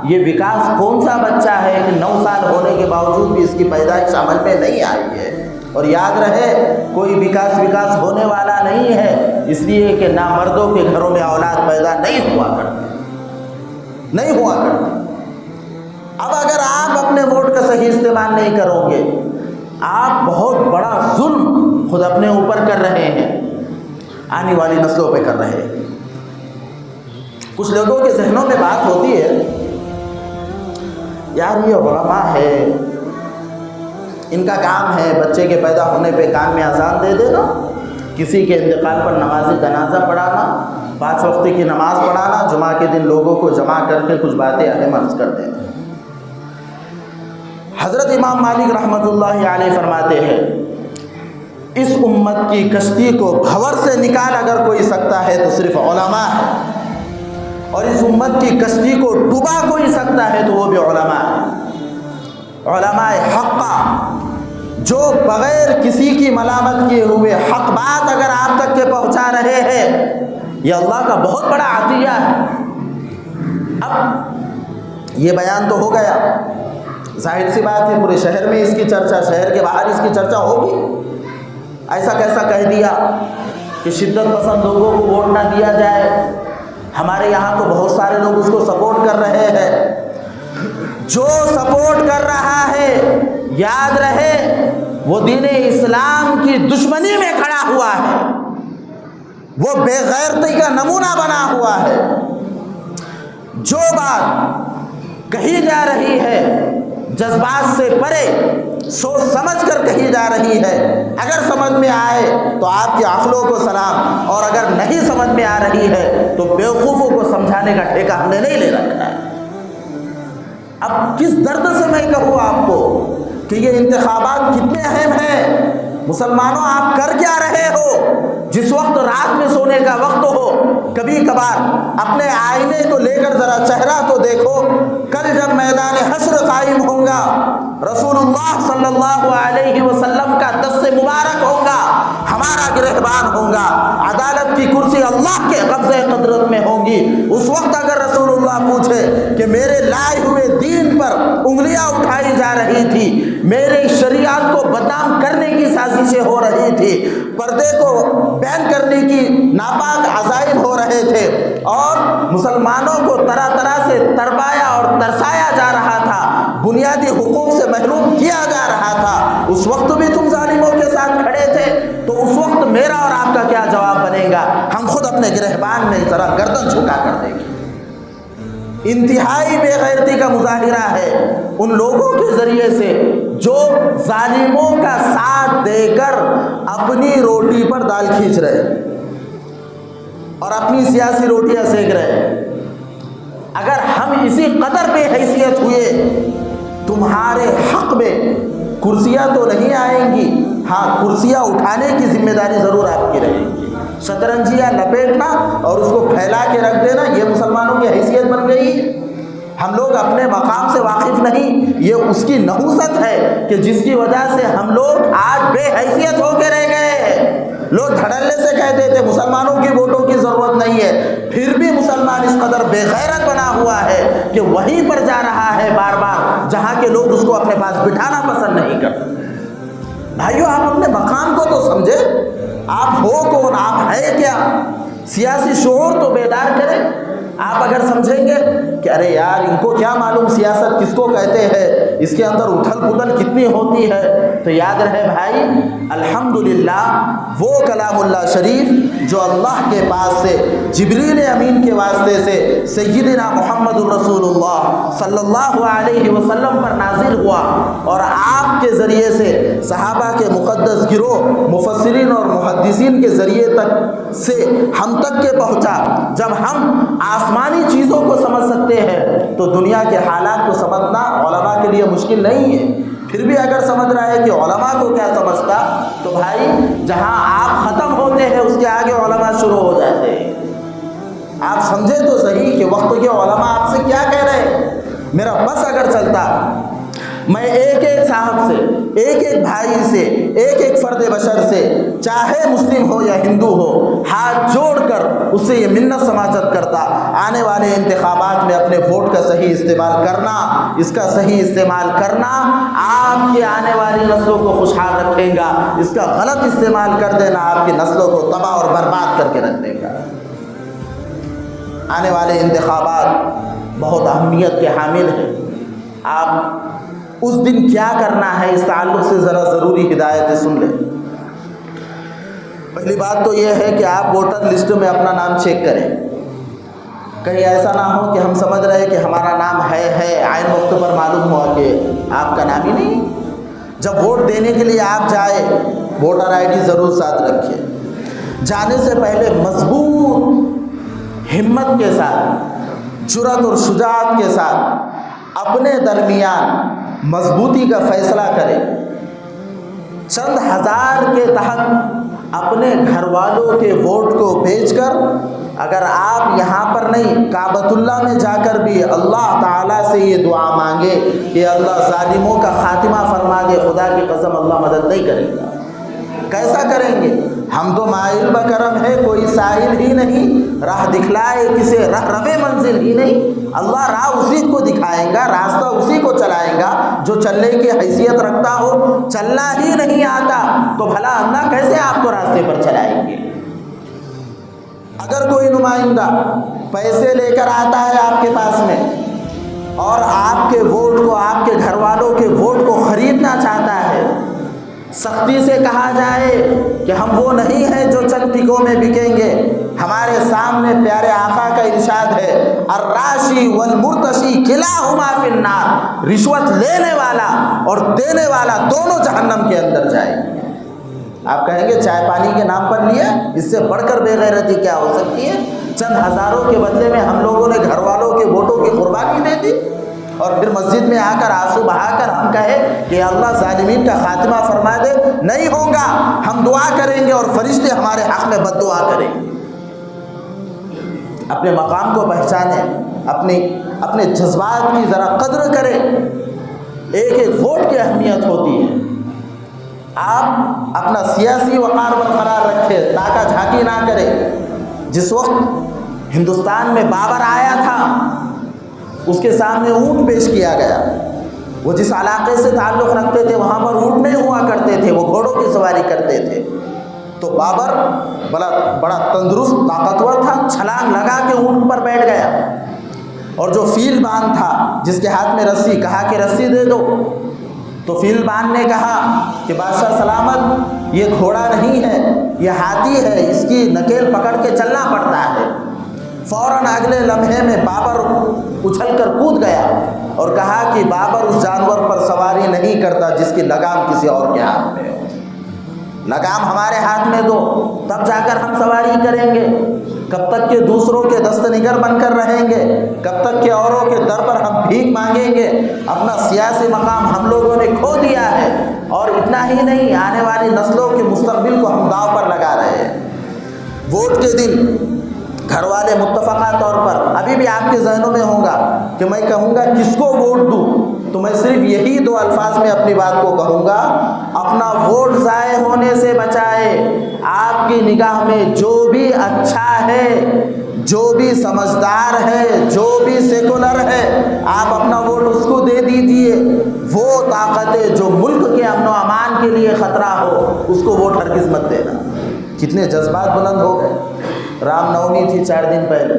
یہ وکاس کون سا بچہ ہے کہ 9 سال ہونے کے باوجود بھی اس کی پیدائش عمل میں نہیں آئی ہے؟ اور یاد رہے کوئی وکاس ہونے والا نہیں ہے، اس لیے کہ نامردوں کے گھروں میں اولاد پیدا نہیں ہوا کرتی۔ اب اگر آپ اپنے ووٹ کا صحیح استعمال نہیں کرو گے، آپ بہت بڑا ظلم خود اپنے اوپر کر رہے ہیں، آنے والی نسلوں پہ کر رہے ہیں۔ کچھ لوگوں کے ذہنوں میں بات ہوتی ہے یار یہ علماء ہے، ان کا کام ہے بچے کے پیدا ہونے پہ کان میں اذان دے دینا، کسی کے انتقال پر نماز جنازہ پڑھانا، 5 وقت کی نماز پڑھانا، جمعہ کے دن لوگوں کو جمع کر کے کچھ باتیں اہم عرض کر دینا۔ حضرت امام مالک رحمۃ اللہ علیہ فرماتے ہیں اس امت کی کشتی کو بھنور سے نکال اگر کوئی سکتا ہے تو صرف علماء ہے، اور اس امت کی کشتی کو ڈبا کوئی سکتا ہے تو وہ بھی علماء ہے۔ علماء حقہ جو بغیر کسی کی ملامت کیے ہوئے حق بات اگر آپ تک کے پہنچا رہے ہیں، یہ اللہ کا بہت بڑا عطیہ ہے۔ اب یہ بیان تو ہو گیا، ظاہر سی بات ہے پورے شہر میں اس کی چرچا، شہر کے باہر اس کی چرچا ہوگی۔ ایسا کیسا کہہ دیا کہ شدت پسند لوگوں کو ووٹ نہ دیا جائے، ہمارے یہاں تو بہت سارے لوگ اس کو سپورٹ کر رہے ہیں۔ جو سپورٹ کر رہا ہے یاد رہے وہ دین اسلام کی دشمنی میں کھڑا ہوا ہے، وہ بے غیرتی کا نمونہ بنا ہوا ہے۔ جو بات کہی جا رہی ہے جذبات سے پرے سوچ سمجھ کر کہی جا رہی ہے، اگر سمجھ میں آئے تو آپ کی عقلوں کو سلام، اور اگر نہیں سمجھ میں آ رہی ہے تو بیوقوفوں کو سمجھانے کا ٹھیکہ ہم نے نہیں لے رکھا ہے۔ اب کس درد سے میں کہوں آپ کو کہ یہ انتخابات کتنے اہم ہیں۔ مسلمانوں آپ کر کیا رہے ہو؟ جس وقت رات میں سونے کا وقت ہو، کبھی کبھار اپنے آئینے کو لے کر ذرا چہرہ تو دیکھو۔ کل جب میدان حشر قائم ہوگا، رسول اللہ صلی اللہ علیہ وسلم کا دست مبارک ہوگا، ہمارا گرہبان ہوگا، عدالت کی کرسی اللہ کے قبضے قدرت میں ہوگی۔ اس وقت اگر رسول اللہ پوچھے کہ میرے لائے ہوئے دین پر انگلیاں اٹھائی جا رہی تھی، میرے شریعت کو بدنام کرنے کی سازشیں ہو رہی تھی، پردے کو بین کرنے کی ناپاک عزائم ہو رہے تھے، اور مسلمانوں کو طرح طرح سے تربایا اور ترسایا جا رہا تھا، بنیادی حقوق سے محروم کیا جا رہا تھا، اس وقت بھی تم ظالموں کے ساتھ کھڑے تھے، تو اس وقت میرا اور آپ کا کیا جواب بنے گا؟ ہم خود اپنے گرہبان میں ذرا گردن جھکا کر دیں گے۔ انتہائی بے غیرتی کا مظاہرہ ہے ان لوگوں کے ذریعے سے جو ظالموں کا ساتھ دے کر اپنی روٹی پر دال کھینچ رہے اور اپنی سیاسی روٹیاں سینک رہے۔ اگر ہم اسی قدر بے حیثیت ہوئے، تمہارے حق میں کرسیاں تو نہیں آئیں گی، ہاں کرسیاں اٹھانے کی ذمہ داری ضرور آپ کی رہے گی۔ شطرنجیاں لپیٹنا اور اس کو پھیلا کے رکھ دینا، یہ مسلمانوں کی حیثیت بن گئی ہے۔ ہم لوگ اپنے مقام سے واقف نہیں، یہ اس کی نحوست ہے کہ جس کی وجہ سے ہم لوگ آج بے حیثیت ہو کے رہ گئے ہیں۔ لوگ دھڑلے سے کہتے تھے مسلمانوں کی ووٹوں کی ضرورت نہیں ہے، پھر بھی مسلمان اس قدر بے غیرت بنا ہوا ہے کہ وہیں پر جا رہا ہے بار بار جہاں کے لوگ اس کو اپنے پاس بٹھانا پسند نہیں کرتے۔ بھائیو، آپ اپنے مقام کو تو سمجھے، آپ ہو کون، آپ ہے کیا؟ سیاسی شعور تو بیدار کریں۔ آپ اگر سمجھیں گے کہ ارے یار ان کو کیا معلوم سیاست کس کو کہتے ہیں، اس کے اندر اتھل پتھل کتنی ہوتی ہے، تو یاد رہے بھائی، الحمدللہ وہ کلام اللہ شریف جو اللہ کے پاس سے جبریل امین کے واسطے سے سیدنا محمد الرسول اللہ صلی اللہ علیہ وسلم پر نازل ہوا، اور آپ کے ذریعے سے صحابہ کے مقدس گروہ مفسرین اور محدثین کے ذریعے تک سے ہم تک کے پہنچا۔ جب ہم آسمانی چیزوں کو سمجھ سکتے ہیں تو دنیا کے حالات کو سمجھنا علماء کے لیے مشکل نہیں ہے۔ پھر بھی اگر سمجھ رہا ہے کہ علماء کو کیا سمجھتا، تو بھائی جہاں آپ ختم ہوتے ہیں اس کے آگے علماء شروع ہو جاتے ہیں۔ آپ سمجھے تو صحیح کہ وقت کے علماء آپ سے کیا کہہ رہے ہیں۔ میرا بس اگر چلتا، میں ایک ایک صاحب سے، ایک ایک بھائی سے، ایک ایک فرد بشر سے، چاہے مسلم ہو یا ہندو ہو، ہاتھ جوڑ کر اس سے یہ منت سماجت کرتا، آنے والے انتخابات میں اپنے ووٹ کا صحیح استعمال کرنا، اس کا صحیح استعمال کرنا آپ کی آنے والی نسلوں کو خوشحال رکھے گا، اس کا غلط استعمال کر دینا آپ کی نسلوں کو تباہ اور برباد کر کے رکھ دے گا۔ آنے والے انتخابات بہت اہمیت کے حامل ہیں۔ آپ اس دن کیا کرنا ہے اس تعلق سے ذرا ضروری ہدایتیں سن لیں۔ پہلی بات تو یہ ہے کہ آپ ووٹر لسٹ میں اپنا نام چیک کریں۔ کہیں ایسا نہ ہو کہ ہم سمجھ رہے کہ ہمارا نام ہے عین وقت پر معلوم ہوا کہ آپ کا نام ہی نہیں۔ جب ووٹ دینے کے لیے آپ جائے ووٹر آئی ڈی ضرور ساتھ رکھیے۔ جانے سے پہلے مضبوط ہمت کے ساتھ، جرأت اور شجاعت کے ساتھ اپنے درمیان مضبوطی کا فیصلہ کریں۔ چند ہزار کے تحت اپنے گھر والوں کے ووٹ کو بیچ کر اگر آپ یہاں پر نہیں کعبۃ اللہ میں جا کر بھی اللہ تعالیٰ سے یہ دعا مانگے کہ اللہ ظالموں کا خاتمہ فرما دے، خدا کی قسم اللہ مدد نہیں کرے گا۔ کیسا کریں گے؟ ہم تو مائل بکرم ہے، کوئی سائل ہی نہیں، راہ دکھلائے کسے رہروے منزل ہی نہیں۔ اللہ راہ اسی کو دکھائے گا، راستہ اسی کو چلائے گا جو چلنے کی حیثیت رکھتا ہو۔ چلنا ہی نہیں آتا تو بھلا اللہ کیسے آپ کو راستے پر چلائیں گے؟ اگر کوئی نمائندہ پیسے لے کر آتا ہے آپ کے پاس میں اور آپ کے ووٹ کو، آپ کے گھر والوں کے ووٹ کو خریدنا چاہتا ہے، سختی سے کہا جائے کہ ہم وہ نہیں ہیں جو چند ٹکوں میں بکیں گے۔ ہمارے سامنے پیارے آقا کا ارشاد ہے، الراشی والمرتشی کلاہما فی النار، رشوت لینے والا اور دینے والا دونوں جہنم کے اندر جائیں گے۔ آپ کہیں گے چائے پانی کے نام پر لیا، اس سے بڑھ کر بے غیرتی کیا ہو سکتی ہے؟ چند ہزاروں کے بدلے میں ہم لوگوں نے گھر والوں کے ووٹوں کی قربانی دے دی اور پھر مسجد میں آ کر آنسو بہا کر ہم کہے کہ اللہ ظالمین کا خاتمہ فرما دے۔ نہیں ہوگا، ہم دعا کریں گے اور فرشتے ہمارے حق میں بد دعا کریں گے۔ اپنے مقام کو پہچانیں، اپنے جذبات کی ذرا قدر کریں۔ ایک ایک ووٹ کی اہمیت ہوتی ہے۔ آپ اپنا سیاسی وقار برقرار رکھیں، تاکہ جھانکی نہ کریں۔ جس وقت ہندوستان میں بابر آیا تھا اس کے سامنے اونٹ پیش کیا گیا۔ وہ جس علاقے سے تعلق رکھتے تھے وہاں پر اونٹ نہیں ہوا کرتے تھے، وہ گھوڑوں کی سواری کرتے تھے۔ تو بابر بڑا تندرست طاقتور تھا، چھلانگ لگا کے اونٹ پر بیٹھ گیا، اور جو فیل بان تھا جس کے ہاتھ میں رسی، کہا کہ رسی دے دو۔ تو فیل بان نے کہا کہ بادشاہ سلامت، یہ گھوڑا نہیں ہے، یہ ہاتھی ہے، اس کی نکیل پکڑ کے چلنا پڑتا ہے۔ فوراً اگلے لمحے میں بابر اچھل کر کود گیا اور کہا کہ بابر اس جانور پر سواری نہیں کرتا جس کی لگام کسی اور کے ہاتھ میں ہو۔ لگام ہمارے ہاتھ میں دو، تب جا کر ہم سواری کریں گے۔ کب تک کہ دوسروں کے دست نگر بن کر رہیں گے؟ کب تک کہ اوروں کے در پر ہم بھیک مانگیں گے؟ اپنا سیاسی مقام ہم لوگوں نے کھو دیا ہے، اور اتنا ہی نہیں، آنے والی نسلوں کے مستقبل کو ہم داؤ پر لگا رہے ہیں۔ ووٹ کے دن گھر والے متفقہ طور پر ابھی بھی آپ کے ذہنوں میں ہوگا کہ میں کہوں گا کس کو ووٹ دوں، تو میں صرف یہی دو الفاظ میں اپنی بات کو کہوں گا، اپنا ووٹ ضائع ہونے سے بچائے۔ آپ کی نگاہ میں جو بھی اچھا ہے، جو بھی سمجھدار ہے، جو بھی سیکولر ہے، آپ اپنا ووٹ اس کو دے دیجئے۔ وہ طاقتیں جو ملک کے امن و امان کے لیے خطرہ ہو، اس کو ووٹ ہرگز مت دینا۔ کتنے جذبات بلند ہو گئے۔ رام نومی تھی 4 دن پہلے،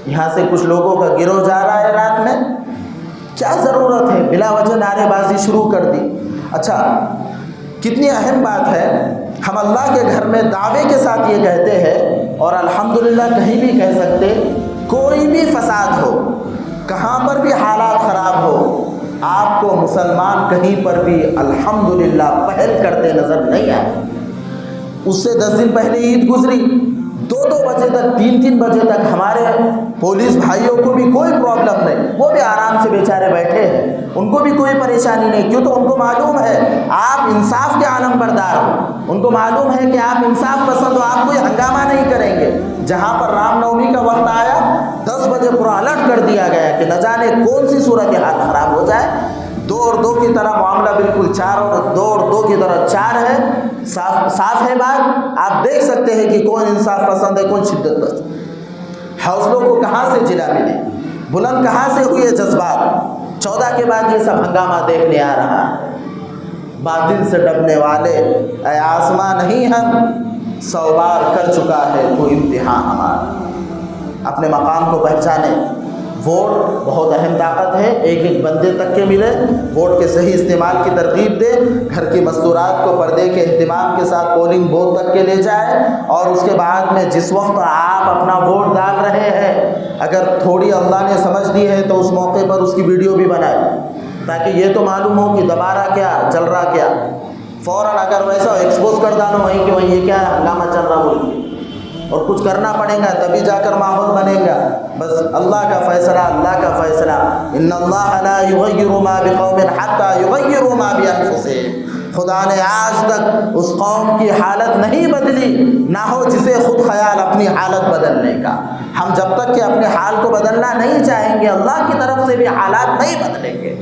یہاں سے کچھ لوگوں کا گروہ جا رہا ہے رات میں، کیا ضرورت ہے بلا وجہ نعرے بازی شروع کر دی۔ اچھا، کتنی اہم بات ہے، ہم اللہ کے گھر میں دعوے کے ساتھ یہ کہتے ہیں، اور الحمدللہ کہیں بھی کہہ سکتے، کوئی بھی فساد ہو، کہاں پر بھی حالات خراب ہو، آپ کو مسلمان کہیں پر بھی الحمدللہ پہل کرتے نظر نہیں آئے۔ اس سے 10 دن پہلے عید گزری، 2 بجے تک، 3 بجے تک ہمارے پولیس بھائیوں کو بھی کوئی پرابلم نہیں، وہ بھی آرام سے بیچارے بیٹھے ہیں، ان کو بھی کوئی پریشانی نہیں۔ کیوں؟ تو ان کو معلوم ہے آپ انصاف کے عالم بردار ہو، ان کو معلوم ہے کہ آپ انصاف پسند ہو، آپ کوئی ہنگامہ نہیں کریں گے۔ جہاں پر رام نومی کا وقت آیا 10 بجے پورا الرٹ کر دیا گیا کہ نہ جانے کون سی صورتحال خراب ہو جائے۔ 2 اور 2 کی طرح معاملہ بالکل 4 اور 2 اور 2 کی طرح 4 ہے۔ صاف ہے بات، آپ دیکھ سکتے ہیں کہ کون انصاف پسند ہے، کون شدت پسند۔ حوصلوں کو کہاں سے جلا ملی، بلند کہاں سے ہوئے جذبات۔ 14 کے بعد یہ سب ہنگامہ دیکھنے آ رہا ہے۔ باطل سے ڈبنے والے، اے آسماں نہیں ہم 100 بار کر چکا ہے تو امتحان ہمارا۔ اپنے مقام کو پہچانیں، ووٹ بہت اہم طاقت ہے، ایک ایک بندے تک کے ملے، ووٹ کے صحیح استعمال کی ترغیب دے، گھر کی مستورات کو پردے کے اہتمام کے ساتھ پولنگ بوتھ تک کے لے جائے، اور اس کے بعد میں جس وقت آپ اپنا ووٹ ڈال رہے ہیں اگر تھوڑی اللہ نے سمجھ دی ہے تو اس موقع پر اس کی ویڈیو بھی بنائے تاکہ یہ تو معلوم ہو کہ دبا رہا کیا، چل رہا کیا، فوراً اگر ویسا ایکسپوز کر ڈالو وہیں کہ وہیں یہ کیا ہنگامہ چل رہا بول کے، اور کچھ کرنا پڑے گا تبھی جا کر ماحول بنے گا۔ بس اللہ کا فیصلہ، اللہ کا فیصلہ، ان اللہ لا یغیر ما بقوم حتی یغیروا ما بانفسہم، خدا نے آج تک اس قوم کی حالت نہیں بدلی نہ ہو جسے خود خیال اپنی حالت بدلنے کا۔ ہم جب تک کہ اپنے حال کو بدلنا نہیں چاہیں گے اللہ کی طرف سے بھی حالات نہیں بدلیں گے۔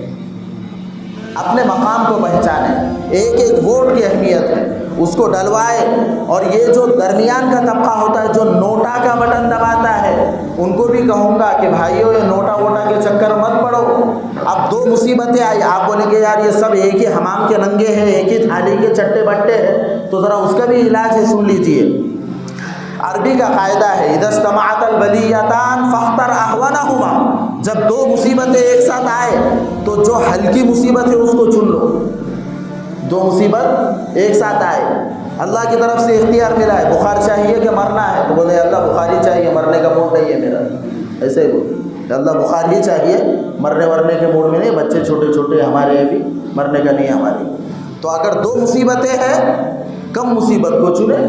اپنے مقام کو پہچانیں، ایک ایک ووٹ کی اہمیت ہے، اس کو ڈلوائے، اور یہ جو درمیان کا طبقہ ہوتا ہے جو نوٹا کا بٹن دباتا ہے ان کو بھی کہوں گا کہ بھائیو یہ نوٹا ووٹا کے چکر مت پڑو۔ اب دو مصیبتیں آئی، آپ بولیں گے یار یہ سب ایک ہی حمام کے ننگے ہیں، ایک ہی تھالی کے چٹے بٹے ہیں، تو ذرا اس کا بھی علاج ہے، سن لیجئے۔ عربی کا قاعدہ ہے اذا اجتمعت البلیتان فاختر اهونهما، جب دو مصیبتیں ایک ساتھ آئے تو جو ہلکی مصیبت ہے اس کو چن لو۔ دو مصیبت ایک ساتھ آئے، اللہ کی طرف سے اختیار ملا ہے، بخار چاہیے کہ مرنا ہے، تو بولے اللہ بخار ہی چاہیے، مرنے کا موڈ نہیں ہے میرا، ایسے ہی بولے اللہ بخار ہی چاہیے، مرنے کے موڈ میں نہیں، بچے چھوٹے چھوٹے ہمارے ہیں بھی، مرنے کا نہیں ہماری۔ تو اگر دو مصیبتیں ہیں کم مصیبت کو چنے،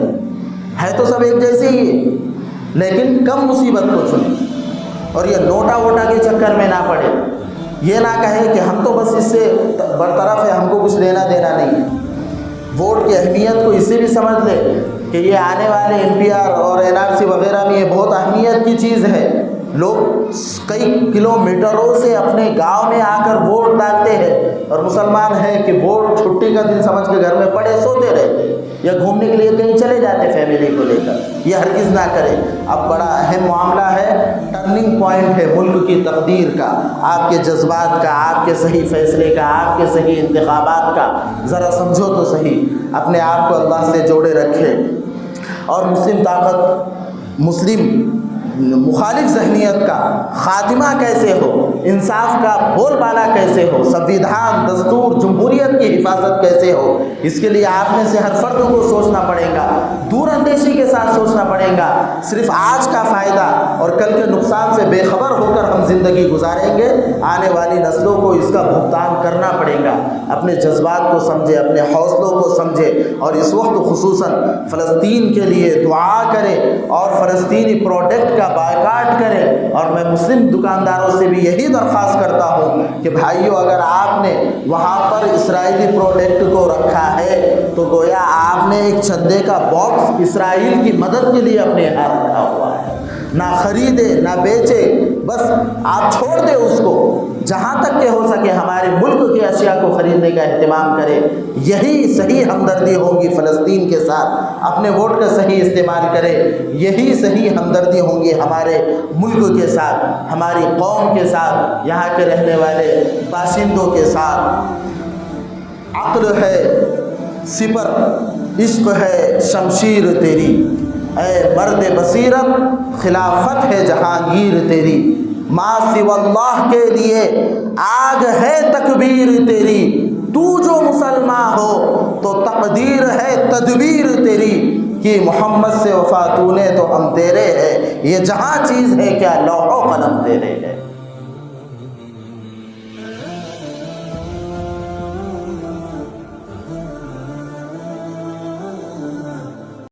ہے تو سب ایک جیسے ہی ہے لیکن کم مصیبت کو چنے، اور یہ نوٹا ووٹا کے چکر میں نہ پڑے، یہ نہ کہے کہ ہم تو بس اس سے برطرف ہے، ہم کو کچھ لینا دینا نہیں ہے۔ ووٹ کی اہمیت کو اس سے بھی سمجھ لے کہ یہ آنے والے NPR اور NRC وغیرہ میں یہ بہت اہمیت کی چیز ہے، لوگ کئی کلومیٹروں سے اپنے گاؤں میں آ کر ووٹ ڈالتے ہیں، اور مسلمان ہیں کہ ووٹ چھٹی کا دن سمجھ کے گھر میں پڑے سوتے رہتے یا گھومنے کے لیے کہیں چلے جاتے فیملی کو لے کر، یہ ہرگز نہ کرے۔ اب بڑا اہم معاملہ ہے، ٹرننگ پوائنٹ ہے ملک کی تقدیر کا، آپ کے جذبات کا، آپ کے صحیح فیصلے کا، آپ کے صحیح انتخابات کا، ذرا سمجھو تو صحیح، اپنے آپ کو اللہ سے جوڑے رکھے، اور مسلم طاقت، مسلم مخالف ذہنیت کا خاتمہ کیسے ہو، انصاف کا بول بالا کیسے ہو، سنویدھان، دستور، جمہوریت کی حفاظت کیسے ہو، اس کے لیے آپ میں سے ہر فرد کو سوچنا پڑے گا، دور اندیشی کے ساتھ سوچنا پڑے گا۔ صرف آج کا فائدہ اور کل کے نقصان سے بے خبر ہو کر ہم زندگی گزاریں گے، آنے والی نسلوں کو اس کا بھگتان کرنا پڑے گا۔ اپنے جذبات کو سمجھے، اپنے حوصلوں کو سمجھے، اور اس وقت خصوصاً فلسطین کے لیے دعا کرے اور فلسطینی پروڈکٹ کا بائیکاٹ کرے۔ اور میں مسلم دکانداروں سے بھی یہی درخواست کرتا ہوں کہ بھائیو اگر آپ نے وہاں پر اسرائیلی پروڈکٹ کو رکھا ہے تو گویا آپ نے ایک چندے کا باکس اسرائیل کی مدد کے لیے اپنے ہاتھ رکھا ہوا ہے، نہ خریدے نہ بیچے، بس آپ چھوڑ دے اس کو، جہاں تک کہ ہو سکے ہمارے ملک کی اشیاء کو خریدنے کا اہتمام کرے۔ یہی صحیح ہمدردی ہوگی فلسطین کے ساتھ، اپنے ووٹ کا صحیح استعمال کرے، یہی صحیح ہمدردی ہوں گی ہمارے ملک کے ساتھ، ہماری قوم کے ساتھ، یہاں کے رہنے والے باشندوں کے ساتھ۔ عقل ہے سپر، عشق ہے شمشیر تیری، اے مرد بصیرت خلافت ہے جہانگیر تیری، ما سوی اللہ کے لیے آگ ہے تکبیر تیری، تو جو مسلمان ہو تو تقدیر ہے تدبیر تیری، کہ محمد سے وفا تو نے تو ہم تیرے ہیں، یہ جہاں چیز ہے کیا لوح و قلم تیرے ہے۔